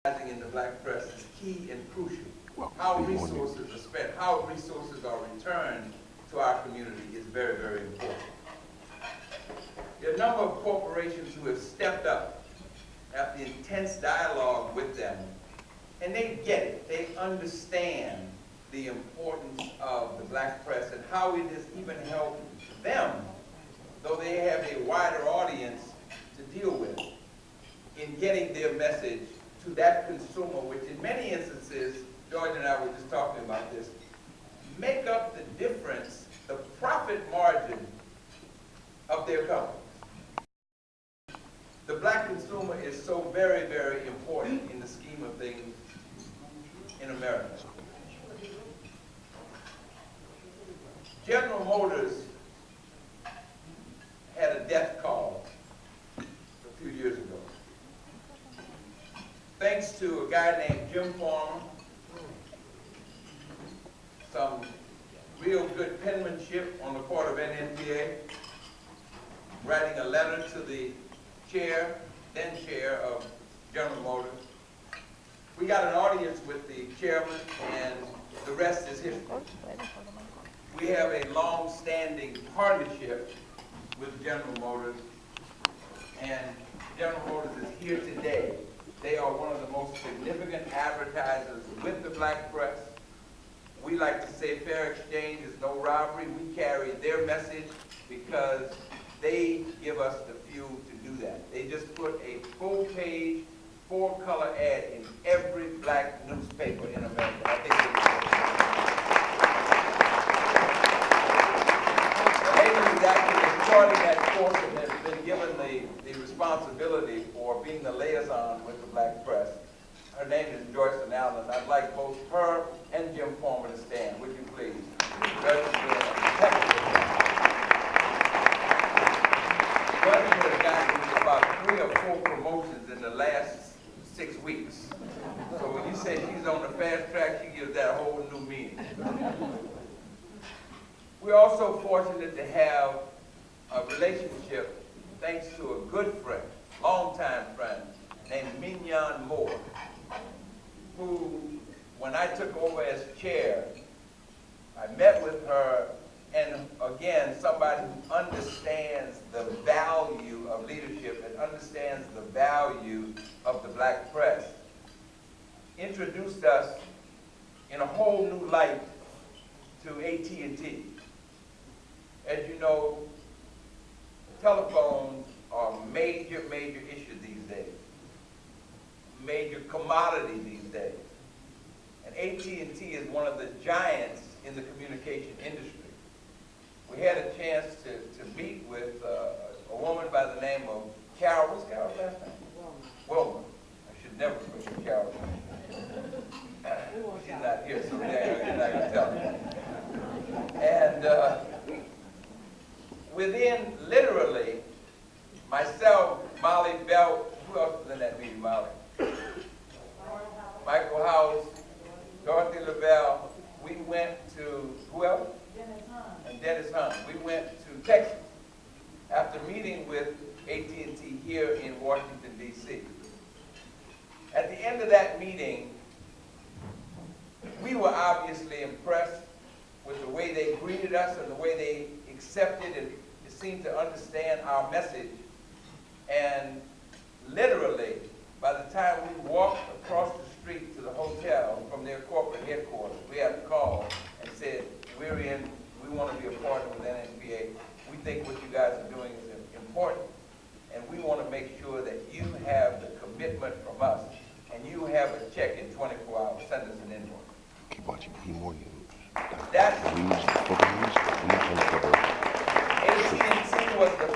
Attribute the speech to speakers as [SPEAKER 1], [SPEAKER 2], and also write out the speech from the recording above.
[SPEAKER 1] in the black press is key and crucial. How resources are spent, how resources are returned to our community is very, very important. There are a number of corporations who have stepped up after intense dialogue with them, and they get it. They understand the importance of the black press and how it has even helped them, though they have a wider audience to deal with, in getting their message to that consumer, which in many instances, George and I were just talking about this, make up the difference, the profit margin of their companies. The black consumer is so very, very important in the scheme of things in America. General Motors had a death call a few years ago. Thanks to a guy named Jim Farmer, some real good penmanship on the part of NNPA, writing a letter to the chair, then chair of General Motors. We got an audience with the chairman, and the rest is history. We have a long-standing partnership with General Motors, and General Motors is here today. They are one of the most significant advertisers with the black press. We like to say fair exchange is no robbery. We carry their message because they give us the fuel to do that. They just put a full-page, 4-color ad in every black newspaper in America. I think the lady who's actually starting that course and has been given the responsibility for being the liaison with the black press. Her name is Joyce Allen. I'd like both her and Jim Farmer to stand. Would you please? Joyce has gotten about 3 or 4 promotions in the last 6 weeks. So when you say she's on the fast track, she gives that a whole new meaning. We're also fortunate to have a relationship thanks to a good friend, longtime friend, named Mignon Moore, who, when I took over as chair, I met with her, and again, somebody who understands the value of leadership and understands the value of the black press, introduced us in a whole new light to AT&T. As you know, telephones are a major, major issue these days. Major commodity these days. And AT&T is one of the giants in the communication industry. We had a chance to meet with a woman by the name of Carol. What's Carol's last name? Wilma. I should never forget Carol's name. She's not here, so you're not going to tell me. And within literally myself, Molly Belt, who else was in that meeting, Molly? Michael House, Dorothy Lavelle. We went to, who else? And Dennis Hunt. We went to Texas after meeting with AT&T here in Washington, D.C. At the end of that meeting, we were obviously impressed with the way they greeted us and the way they accepted and seemed to understand our message. And literally, by the time we walked across the street to the hotel from their corporate headquarters, we had a call and said, we want to be a partner with NNPA. We think what you guys are doing is important, and we want to make sure that you have the commitment from us, and you have a check in 24 hours. Send us an invoice.
[SPEAKER 2] Keep watching more news.
[SPEAKER 1] That's
[SPEAKER 2] news,
[SPEAKER 1] AT&T was the